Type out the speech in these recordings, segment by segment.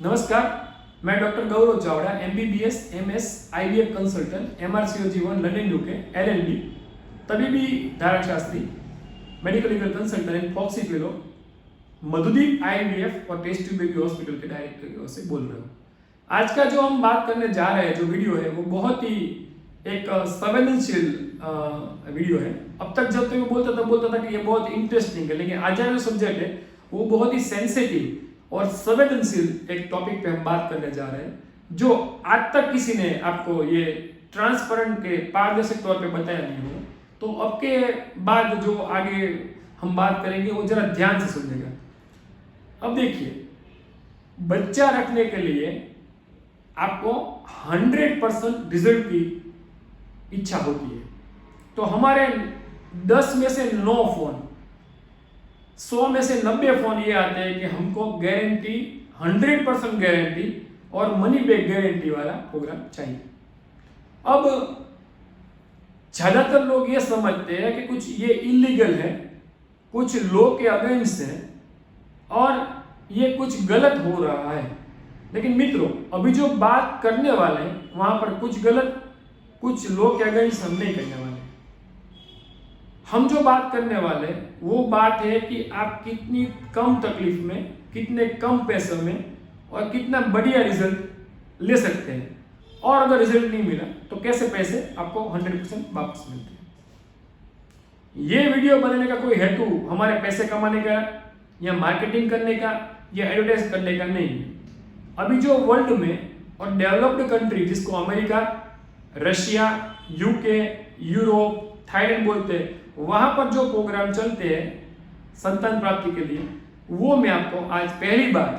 नमस्कार, मैं doctor Gaurav Chavda, MBBS, MS, IVF consultant, MRCOG1 London UK, LLB, तबीबी धाराशास्त्री, medical legal consultant and FOGSI fellow, Madhudeep IVF और test tube baby hospital के director की ओर से बोल रहा हूँ। आज का जो हम बात करने जा रहे हैं, जो वीडियो है, वो बहुत ही एक संवेदनशील वीडियो है। अब तक जब तक मैं बोलता था कि ये बहुत इंटरेस्टिंग है, लेकिन आज का जो सब्जेक्ट है वो बहुत ही सेंसिटिव और संवेदनशील एक टॉपिक पे हम बात करने जा रहे हैं, जो आज तक किसी ने आपको ये ट्रांसपेरेंट के पारदर्शक तौर पे बताया नहीं हो। तो अब के बाद जो आगे हम बात करेंगे वो जरा ध्यान से सुनिएगा। अब देखिए, बच्चा रखने के लिए आपको 100% रिजल्ट की इच्छा होती है। तो हमारे 10 में से 9 फोन, 100 में से 90 फोन ये आते हैं कि हमको गारंटी, 100% गारंटी और मनी बैक गारंटी वाला प्रोग्राम चाहिए। अब ज्यादातर लोग ये समझते हैं कि कुछ ये इलीगल है, कुछ लॉ के अगेंस्ट है और ये कुछ गलत हो रहा है। लेकिन मित्रों, अभी जो बात करने वाले हैं वहां पर कुछ गलत, कुछ लॉ के अगेंस्ट हम नहीं करने वाले। हम जो बात करने वाले वो बात है कि आप कितनी कम तकलीफ में, कितने कम पैसों में और कितना बढ़िया रिजल्ट ले सकते हैं, और अगर रिजल्ट नहीं मिला तो कैसे पैसे आपको 100% वापस मिलते हैं। ये वीडियो बनाने का कोई हेतु हमारे पैसे कमाने का या मार्केटिंग करने का या एडवर्टाइज करने का नहीं है। अभी जो वर्ल्ड में और डेवलप्ड कंट्री, जिसको America, Russia, UK, Europe, Thailand बोलते हैं, वहां पर जो प्रोग्राम चलते हैं संतान प्राप्ति के लिए, वो मैं आपको आज पहली बार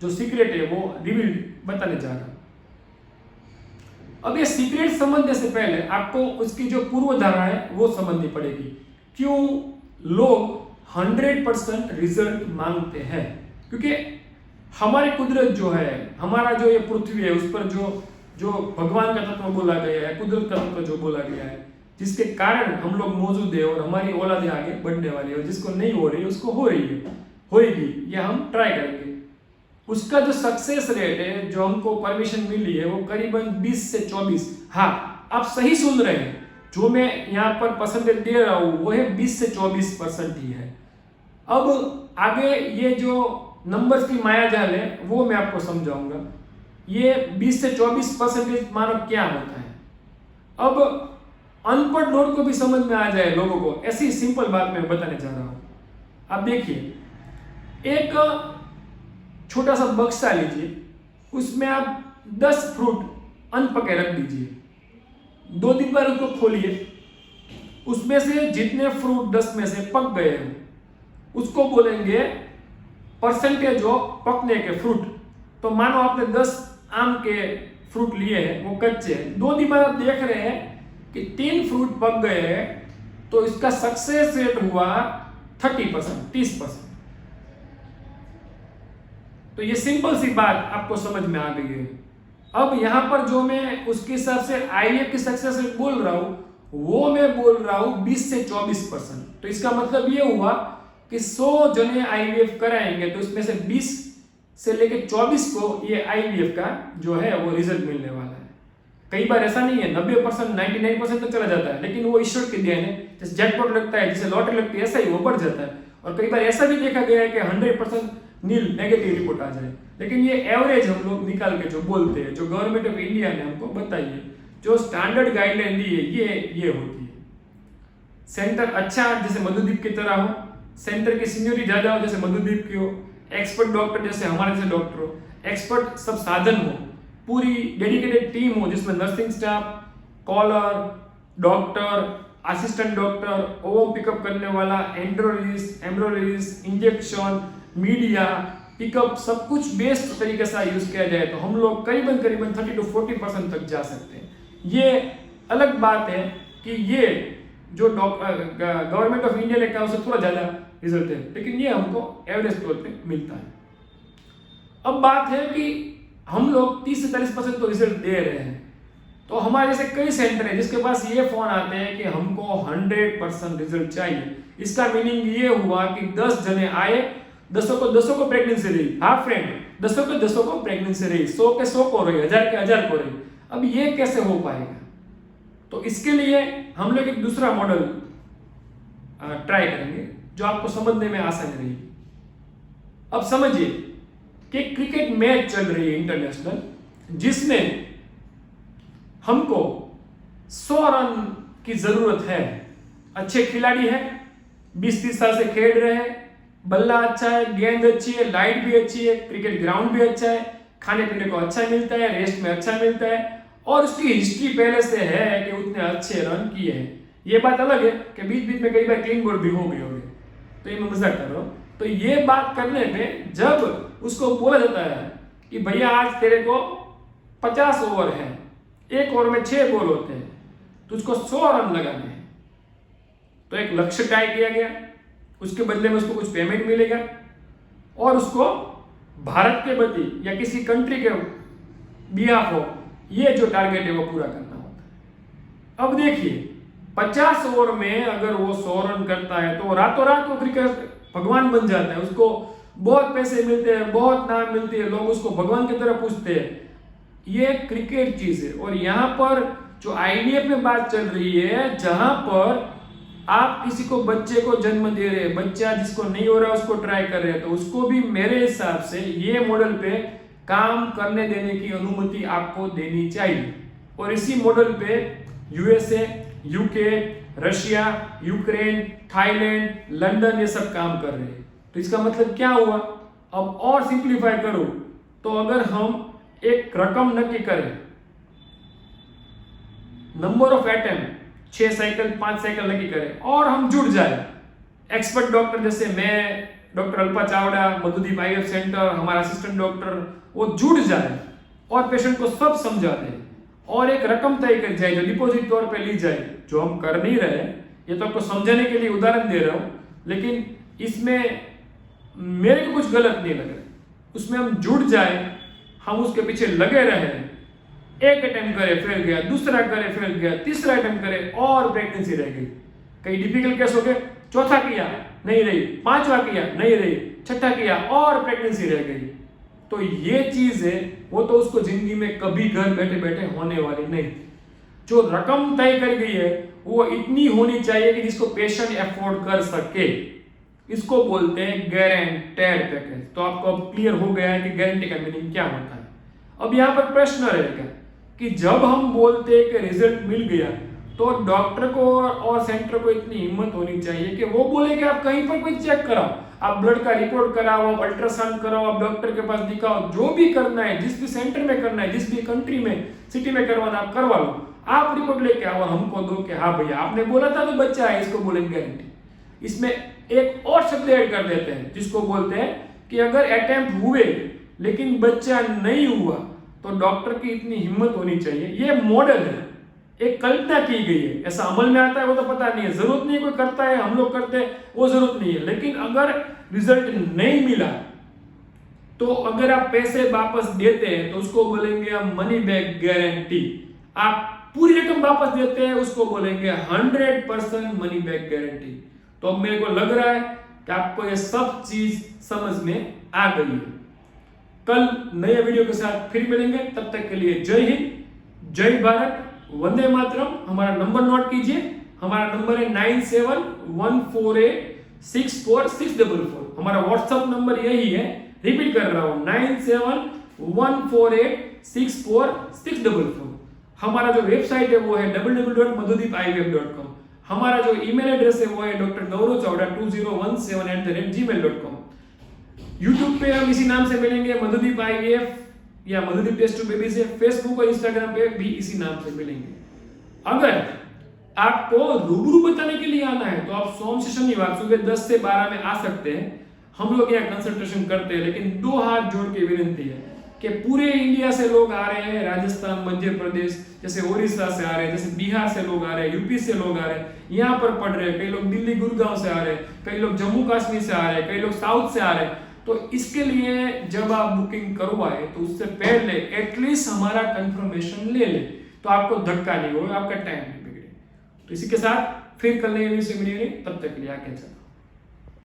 जो सीक्रेट है वो रिवील बताने जा रहा हूं। अब ये सीक्रेट समझने से पहले आपको उसकी जो पूर्व धारणा है वो समझनी पड़ेगी। क्यों लोग 100% रिजल्ट मांगते हैं? क्योंकि हमारी कुदरत जो है, हमारा जो ये पृथ्वी है, उस पर जो भगवान का तत्व बोला गया है, कुदरत का तत्व जो बोला गया है, जिसके कारण हम लोग मौजूद है और हमारी औलादें आगे बढ़ने वाली है, और जिसको नहीं हो रही है उसको हो रही है, होएगी, ये हम ट्राई करेंगे। उसका जो सक्सेस रेट है, जो हमको परमिशन मिली है, वो करीबन 20 से 24। हाँ, आप सही सुन रहे हैं, जो मैं यहाँ पर परसेंटेज दे रहा हूँ वो है 20 से 24% ही है। अब आगे ये जो नंबर्स की माया जाल है वो मैं आपको समझाऊंगा। ये 20 से 24% मानो क्या होता है। अब अनपढ़ लोग को भी समझ में आ जाए लोगों को, ऐसी सिंपल बात मैं बताने जा रहा हूं। आप देखिए, एक छोटा सा बक्सा लीजिए, उसमें आप 10 फ्रूट अनपके रख दीजिए। 2 दिन बाद उसको खोलिए, उसमें से जितने फ्रूट 10 में से पक गए हैं उसको बोलेंगे परसेंटेज ऑफ पकने के फ्रूट। तो मानो आपने 10 आम के फ्रूट लिए हैं, वो कच्चे हैं, 2 दिन बाद आप देख रहे हैं कि 3 फ्रूट पक गए हैं, तो इसका सक्सेस रेट हुआ 30%, 30%। तो ये सिंपल सी बात आपको समझ में आ गई है। अब यहां पर जो मैं उसके हिसाब से IVF की सक्सेस रेट बोल रहा हूं, वो मैं बोल रहा हूं 20 से 24%। तो इसका मतलब ये हुआ कि 100 जने IVF कराएंगे तो इसमें से 20 से लेकर 24 को ये IVF का जो है वो रिजल्ट मिलने वाला है। कई बार ऐसा नहीं है, 90%, 99% तो चला जाता है, लेकिन वो ईश्वर की देन है। जैसे जैकपॉट लगता है, जैसे लॉटरी लगती है, ऐसा ही वो बढ़ जाता है। और कई बार ऐसा भी देखा गया है कि 100% नील नेगेटिव रिपोर्ट आ जाए। लेकिन ये एवरेज हम लोग निकाल के जो बोलते हैं, जो गवर्नमेंट ऑफ इंडिया ने हमको बताई है, जो स्टैंडर्ड गाइडलाइन दी है, ये होती है। सेंटर अच्छा जैसे मधुदीप की तरह हो, सेंटर की सीनियरिटी ज्यादा हो जैसे मधुदीप की हो, एक्सपर्ट डॉक्टर जैसे हमारे जैसे डॉक्टर हो, एक्सपर्ट सब साधन हो, पूरी डेडिकेटेड टीम हो जिसमें नर्सिंग स्टाफ, कॉलर, doctor, assistant doctor, ovum pickup करने वाला, एम्ब्रोलॉजिस्ट, इंजेक्शन, मीडिया, पिकअप, सब कुछ बेस्ट तरीके से यूज किया जाए तो हम लोग करीबन 30 to 40% तक जा सकते हैं। ये अलग बात है कि ये जो गवर्नमेंट ऑफ इंडिया ने कहा उससे थोड़ा ज्यादा रिजल्ट है, लेकिन ये हमको एवरेज तौर पे मिलता है। अब बात है कि हम लोग 30 से 40% तो रिजल्ट दे रहे हैं, तो हमारे जैसे कई सेंटर है जिसके पास ये फोन आते हैं कि हमको 100% रिजल्ट चाहिए। इसका मीनिंग ये हुआ कि 10 जने आए दसों को प्रेगनेंसी रही। हाँ फ्रेंड, दसों को प्रेगनेंसी रही, 100 के 100 को रही, 1000 के 1000 को रही। अब ये कैसे हो पाएगा? तो इसके लिए हम लोग एक दूसरा मॉडल ट्राई करेंगे जो आपको समझने में आसानी रहेगी। अब समझिए कि क्रिकेट मैच चल रही है इंटरनेशनल, जिसमें हमको 100 रन की जरूरत है। अच्छे खिलाड़ी है, 20-30 साल से खेल रहे हैं, बल्ला अच्छा है, गेंद अच्छी है, लाइट भी अच्छी है, क्रिकेट ग्राउंड भी अच्छा है, खाने पीने को अच्छा मिलता है, रेस्ट में अच्छा मिलता है, और उसकी हिस्ट्री पहले से है कि उतने अच्छे रन किए हैं। ये बात अलग है कि बीच बीच में कई बार क्लीन बोल्ड भी हो गए होंगे, तो ये मैं मजाक कर रहा हूँ। तो ये बात करने पे जब उसको बोला जाता है कि भैया आज तेरे को 50 ओवर है, एक ओवर में 6 बॉल होते हैं, तो उसको 100 रन लगाने हैं, तो एक लक्ष्य तय किया गया, उसके बदले में उसको कुछ पेमेंट मिलेगा, और उसको भारत के प्रति या किसी कंट्री के बिहाफ हो ये जो टारगेट है वो पूरा करना होता है। अब देखिए 50 ओवर में अगर वो 100 रन करता है तो रातों रात वो क्रिकेट भगवान बन जाता है, उसको बहुत पैसे मिलते हैं, बहुत नाम मिलते हैं, लोग उसको भगवान की तरह पूछते हैं। ये क्रिकेट चीज है। और यहाँ पर जो आईवीएफ में बात चल रही है, जहां पर आप किसी को बच्चे को जन्म दे रहे हैं, बच्चा जिसको नहीं हो रहा उसको ट्राई कर रहे हैं, तो उसको भी मेरे हिसाब से ये मॉडल पे काम करने देने की अनुमति आपको देनी चाहिए। और इसी मॉडल पे USA, UK, Russia, Ukraine, Thailand, London ये सब काम कर रहे हैं। तो इसका मतलब क्या हुआ? अब और सिंप्लीफाई करूं तो अगर हम एक रकम नक्की करें, number of attempt 6 cycle 5 cycle नक्की करें, और हम जुड़ जाए, एक्सपर्ट डॉक्टर जैसे मैं, doctor Alpa Chavda, Madhudeep IVF centre, हमारा असिस्टेंट डॉक्टर, वो जुड़ जाए और पेशेंट को सब समझा दे और एक रकम तय कर जाए जो डिपॉजिट तौर पे ली जाए, जो हम कर नहीं रहे। ये तो आपको समझाने के लिए उदाहरण दे रहा हूं, लेकिन इसमें मेरे को कुछ गलत नहीं लग रहा। उसमें हम जुड़ जाए, हम उसके पीछे लगे रहे, एक अटेम्प्ट करे फेल गया, दूसरा करे फेल गया, तीसरा अटेम्प्ट करे और प्रेगनेंसी रह गई, कई डिफिकल्ट केस हो गए, चौथा किया नहीं रही, पांचवा किया नहीं रही, छठा किया और प्रेगनेंसी रह गई। तो ये चीज है, वो तो उसको जिंदगी में कभी घर बैठे बैठे होने वाली नहीं। जो रकम तय कर गई है वो इतनी होनी चाहिए कि जिसको पेशेंट अफोर्ड कर सके। इसको बोलते हैं गारंटेड पैकेज। तो आपको अब क्लियर हो गया है कि गारंटी का मीनिंग क्या होता है। अब यहाँ पर प्रश्न रहेगा कि जब हम बोलते हैं कि रिजल्ट मिल गया, तो डॉक्टर को और सेंटर को इतनी हिम्मत होनी चाहिए कि वो बोले कि आप कहीं पर कोई चेक कराओ, आप ब्लड का रिपोर्ट कराओ, अल्ट्रासाउंड कराओ, आप डॉक्टर के पास दिखाओ, जो भी करना है, जिस भी सेंटर में करना है, जिस भी कंट्री में, सिटी में करवाना आप करवा लो, आप रिपोर्ट लेके आओ और हमको दो कि हाँ भैया आपने बोला था तो बच्चा है, इसको बोलेंगे गारंटी। इसमें एक और शब्द ऐड कर देते हैं जिसको बोलते हैं कि अगर अटेम्प्ट हुए लेकिन बच्चा नहीं हुआ तो डॉक्टर की इतनी हिम्मत होनी चाहिए। ये मॉडल है, एक कल्पना की गई है, ऐसा अमल में आता है वो तो पता नहीं है, जरूरत नहीं कोई करता है, हम लोग करते हैं, वो जरूरत नहीं है। लेकिन अगर रिजल्ट नहीं मिला तो अगर आप पैसे वापस देते हैं तो उसको बोलेंगे हम मनी बैक गारंटी। आप पूरी रकम वापस देते हैं उसको बोलेंगे 100% मनी बैक गारंटी। तो अब मेरे को लग रहा है कि आपको ये सब चीज समझ में आ गई है। कल नए वीडियो के साथ फिर मिलेंगे, तब तक के लिए जय हिंद, जय भारत, वंदे मातरम। हमारा नंबर नोट कीजिए, हमारा नंबर है 9714864644। हमारा व्हाट्सएप नंबर यही है, रिपीट कर रहा हूं 9714864644। हमारा जो वेबसाइट है वो है www.madhudipivf.com। हमारा जो ईमेल एड्रेस है वो है drgauravchowda2017@gmail.com। यूट्यूब पे हम इसी नाम से मिलेंगे, मधुदीप आईवीएफ या मधुदीप टेस्ट टू बेबी से। फेसबुक और इंस्टाग्राम पे भी इसी नाम से मिलेंगे। अगर आपको रूबरू बताने के लिए आना है तो आप सोम से शनिवार सुबह 10 से 12 में आ सकते हैं। हम लोग यहाँ कंसल्टेशन करते हैं, लेकिन 2 हाथ जोड़ के विनती है कि पूरे इंडिया से लोग आ रहे हैं, राजस्थान, मध्य प्रदेश, जैसे ओडिशा से आ रहे हैं, जैसे बिहार से लोग आ रहे हैं, यूपी से लोग आ रहे हैं, यहाँ पर पढ़ रहे हैं, कई लोग दिल्ली गुड़गांव से आ रहे हैं, कई लोग जम्मू कश्मीर से आ रहे हैं, कई लोग साउथ से आ रहे हैं। तो इसके लिए जब आप बुकिंग करवाए तो उससे पहले एटलीस्ट हमारा कंफर्मेशन ले ले, तो आपको धक्का नहीं होगा, आपका टाइम नहीं बिगड़े। तो इसी के साथ फिर कल नए वीडियो से मिलेंगे, तब तक के लिए आगे चलते।